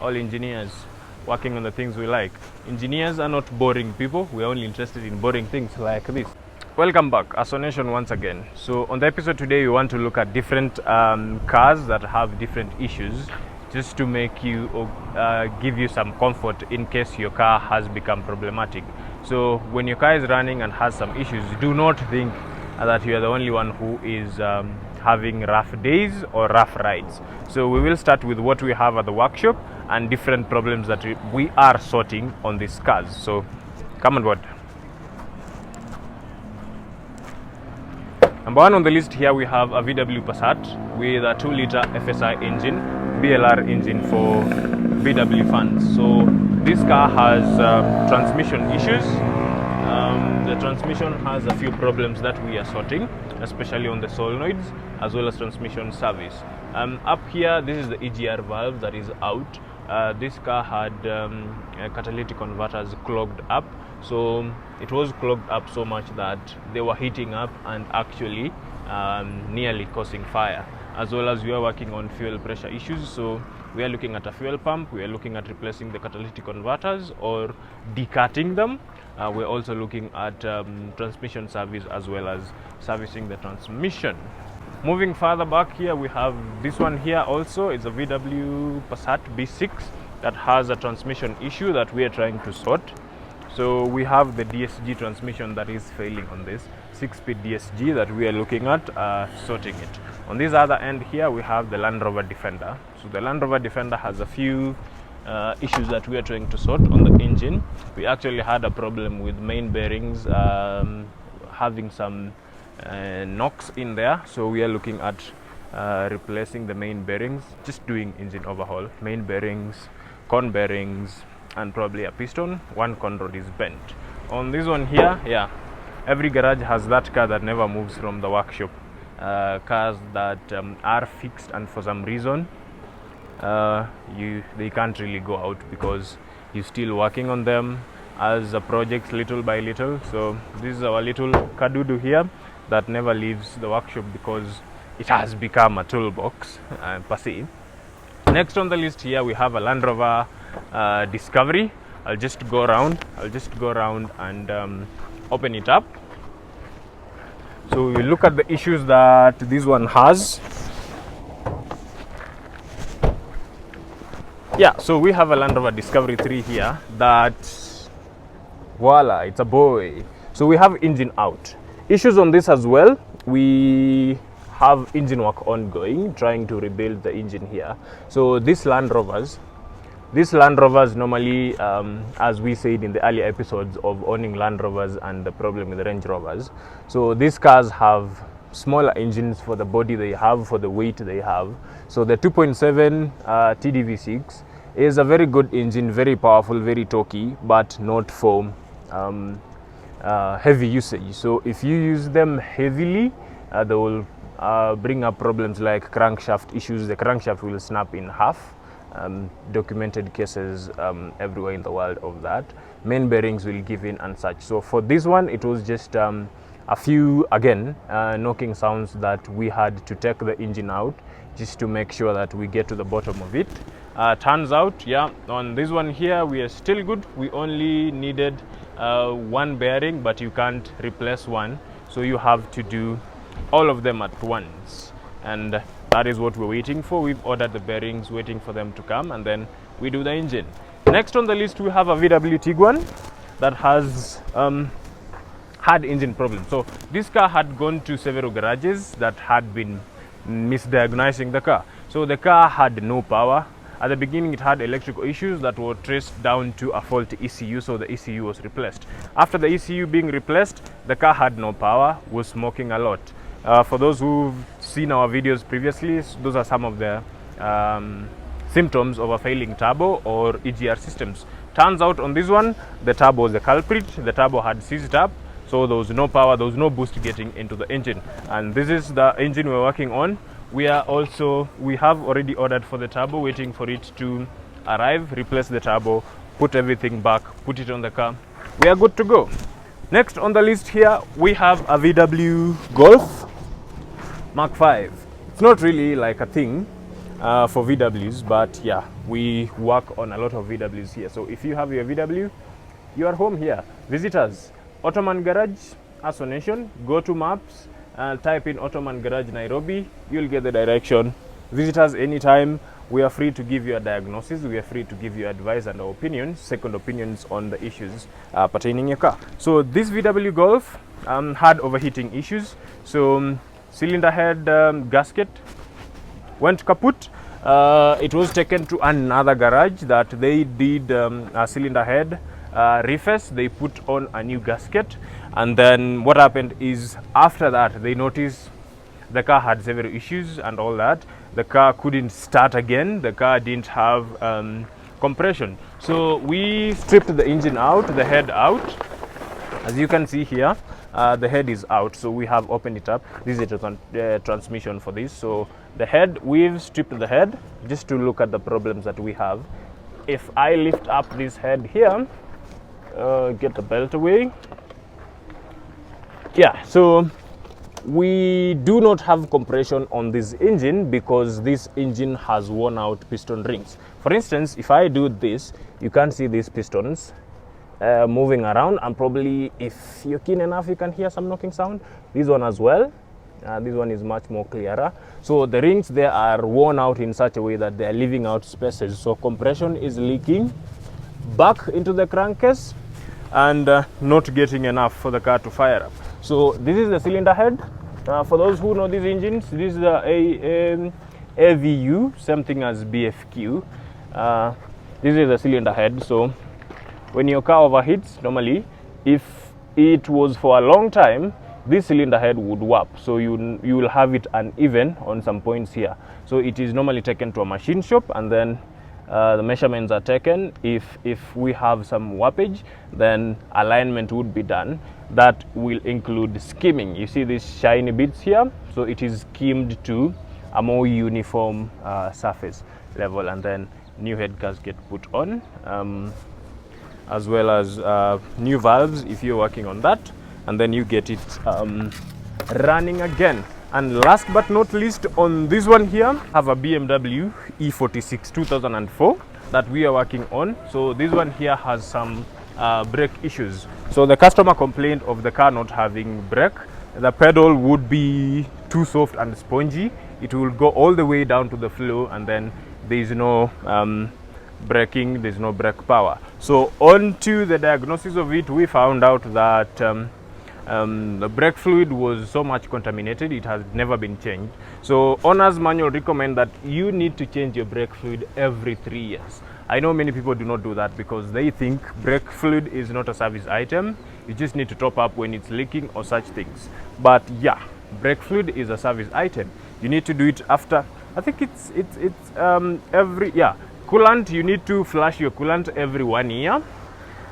all engineers working on the things we like. Engineers are not boring people, we're only interested in boring things like this. Welcome back, Assonation once again. So on the episode today, we want to look at different cars that have different issues, just to make you give you some comfort in case your car has become problematic. So when your car is running and has some issues, do not think that you are the only one who is having rough days or rough rides. So we will start with what we have at the workshop and different problems that we are sorting on these cars. So come on board. Number one on the list here, we have a VW Passat with a 2-liter FSI engine, BLR engine for VW fans. So this car has transmission issues. The transmission has a few problems that we are sorting, especially on the solenoids as well as transmission service. Up here, this is the EGR valve that is out. This car had catalytic converters clogged up, so it was clogged up so much that they were heating up and actually nearly causing fire. As well as we are working on fuel pressure issues, so we are looking at a fuel pump, we are looking at replacing the catalytic converters or decutting them. We're also looking at transmission service as well as servicing the transmission. Moving further back here, we have this one here also. It's a VW Passat B6 that has a transmission issue that we are trying to sort. So we have the DSG transmission that is failing on this 6-speed DSG that we are looking at sorting it. On this other end here, we have the Land Rover Defender. So the Land Rover Defender has a few issues that we are trying to sort on the engine. We actually had a problem with main bearings having some knocks in there, so we are looking at replacing the main bearings, just doing engine overhaul, main bearings, con bearings, and probably a piston. One con rod is bent. On this one here, yeah, every garage has that car that never moves from the workshop. Cars that are fixed and for some reason they can't really go out because you're still working on them as a project little by little. So this is our little kadudu here that never leaves the workshop because it has become a toolbox per se. Next on the list here, we have a Land Rover Discovery. I'll just go around and open it up. So we look at the issues that this one has. Yeah, so we have a Land Rover Discovery 3 here that, voila, it's a boy. So we have engine out. Issues on this as well. We have engine work ongoing, trying to rebuild the engine here. So these Land Rovers normally, as we said in the earlier episodes of owning Land Rovers and the problem with the Range Rovers, so these cars have smaller engines for the body they have, for the weight they have. So the 2.7 TDV6 is a very good engine, very powerful, very torquey, but not for heavy usage. So if you use them heavily, they will bring up problems like crankshaft issues. The crankshaft will snap in half. Documented cases everywhere in the world of that. Main bearings will give in and such. So for this one, it was just a few, again, knocking sounds that we had to take the engine out just to make sure that we get to the bottom of it. Turns out, yeah, on this one here, we are still good. We only needed one bearing, but you can't replace one. So you have to do all of them at once. And that is what we're waiting for. We've ordered the bearings, waiting for them to come, and then we do the engine. Next on the list, we have a VW Tiguan that has had engine problems. So this car had gone to several garages that had been misdiagnosing the car. So the car had no power. At the beginning, it had electrical issues that were traced down to a faulty ECU, so the ECU was replaced. After the ECU being replaced, the car had no power, was smoking a lot. For those who've seen our videos previously, those are some of the symptoms of a failing turbo or EGR systems. Turns out on this one, the turbo was the culprit. The turbo had seized up, so there was no power, there was no boost getting into the engine. And this is the engine we're working on. We have already ordered for the turbo, waiting for it to arrive, replace the turbo, put everything back, put it on the car. We are good to go. Next on the list here, we have a VW Golf Mark 5. It's not really like a thing. for VWs, but yeah, we work on a lot of VWs here. So if you have your VW, you are home here. Visitors, Ottoman Garage, Aso Nation, go to maps, type in Ottoman Garage Nairobi, you'll get the direction. Visitors, anytime, we are free to give you a diagnosis, we are free to give you advice and opinions, second opinions on the issues pertaining your car. So this VW Golf had overheating issues. So cylinder head gasket went kaput. It was taken to another garage that they did a cylinder head reface. They put on a new gasket, and then what happened is after that they noticed the car had several issues and all that. The car couldn't start again. The car didn't have compression. So we stripped the engine out, the head out. As you can see here, the head is out. So we have opened it up. This is a transmission for this. So the head, we've stripped the head just to look at the problems that we have. If I lift up this head here, get the belt away. Yeah, so we do not have compression on this engine because this engine has worn out piston rings. For instance, if I do this, you can see these pistons moving around, and probably if you're keen enough you can hear some knocking sound. This one as well. This one is much more clearer. So the rings there are worn out in such a way that they are leaving out spaces, so compression is leaking back into the crankcase and not getting enough for the car to fire up. So this is the cylinder head. For those who know these engines, this is the AVU, same thing as BFQ. This is the cylinder head. So when your car overheats, normally, if it was for a long time, this cylinder head would warp. So you will have it uneven on some points here. So it is normally taken to a machine shop, and then the measurements are taken. If we have some warpage, then alignment would be done. That will include skimming. You see these shiny bits here, so it is skimmed to a more uniform surface level, and then new head gasket put on, as well as new valves if you're working on that, and then you get it running again. And last but not least, on this one here, have a BMW E46 2004 that we are working on. So this one here has some brake issues. So the customer complained of the car not having brake. The pedal would be too soft and spongy. It will go all the way down to the floor, and then there is no braking, there's no brake power. So on to the diagnosis of it, we found out that the brake fluid was so much contaminated, it has never been changed. So owner's manual recommend that you need to change your brake fluid every 3 years. I know many people do not do that because they think brake fluid is not a service item. You just need to top up when it's leaking or such things. But yeah, brake fluid is a service item. You need to do it after, I think it's every, yeah, coolant, you need to flush your coolant every 1 year.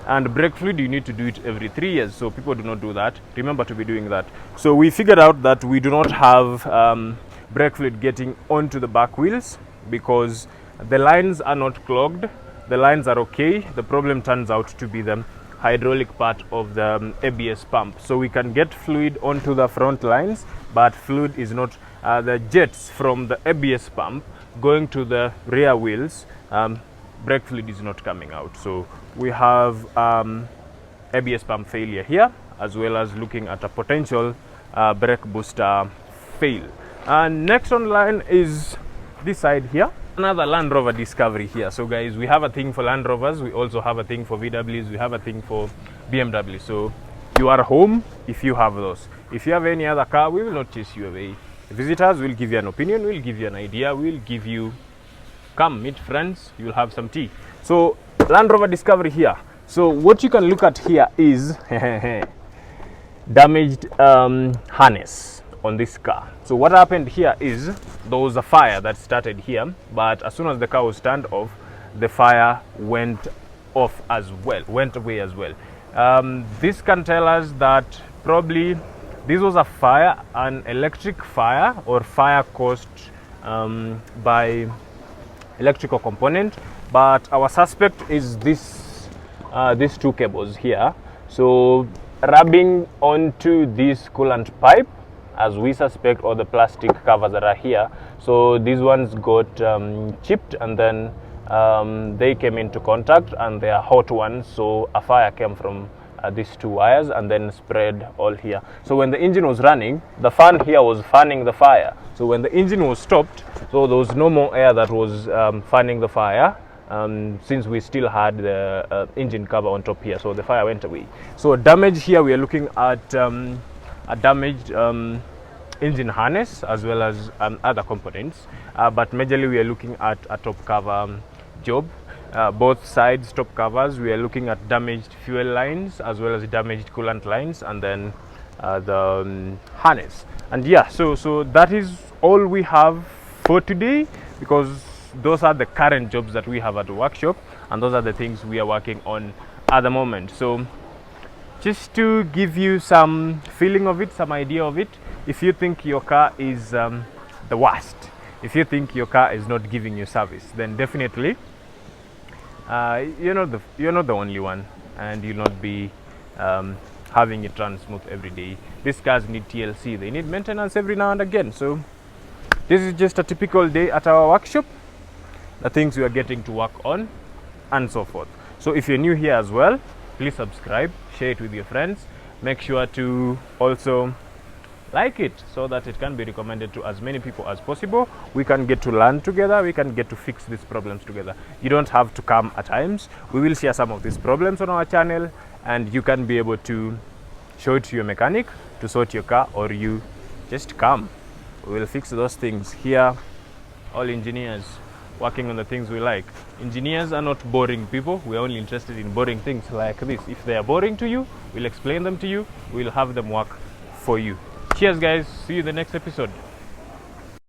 And brake fluid, you need to do it every 3 years. So people do not do that. Remember to be doing that. So we figured out that we do not have brake fluid getting onto the back wheels because the lines are not clogged. The lines are okay. The problem turns out to be the hydraulic part of the ABS pump. So we can get fluid onto the front lines, but fluid is not, the jets from the ABS pump going to the rear wheels, brake fluid is not coming out. So we have ABS pump failure here, as well as looking at a potential brake booster fail. And next on line is this side here, another Land Rover Discovery here. So guys, we have a thing for Land Rovers, we also have a thing for VWs, we have a thing for BMW. So you are home if you have those. If you have any other car, we will not chase you away. Visitors will give you an opinion, we'll give you an idea, we'll give you, come meet friends, you'll have some tea. So Land Rover Discovery here. So what you can look at here is damaged harness on this car. So what happened here is there was a fire that started here, but as soon as the car was turned off, the fire went off as well, went away as well. This can tell us that probably this was a fire, an electric fire, or fire caused by electrical component. But our suspect is this, these two cables here. So rubbing onto this coolant pipe, as we suspect, or the plastic covers that are here. So these ones got chipped, and then they came into contact, and they are hot ones, so a fire came from these two wires and then spread all here. So when the engine was running, the fan here was fanning the fire. So when the engine was stopped, so there was no more air that was fanning the fire, since we still had the engine cover on top here, so the fire went away. So damage here, we are looking at a damaged engine harness as well as other components, but majorly we are looking at a top cover job. Both sides top covers, we are looking at damaged fuel lines as well as damaged coolant lines, and then the harness. And yeah, so that is all we have for today, because those are the current jobs that we have at the workshop, and those are the things we are working on at the moment. So just to give you some feeling of it, some idea of it, if you think your car is the worst, if you think your car is not giving you service, then definitely you're not the only one, and you'll not be having it run smooth every day. These cars need TLC, they need maintenance every now and again. So this is just a typical day at our workshop, the things we are getting to work on, and so forth. So if you're new here as well, please subscribe, share it with your friends, make sure to also like it so that it can be recommended to as many people as possible. We can get to learn together, we can get to fix these problems together. You don't have to come at times. We will share some of these problems on our channel, and you can be able to show it to your mechanic to sort your car, or you just come. We will fix those things here. All engineers working on the things we like. Engineers are not boring people. We're only interested in boring things like this. If they are boring to you, we'll explain them to you. We'll have them work for you. Cheers guys, see you in the next episode.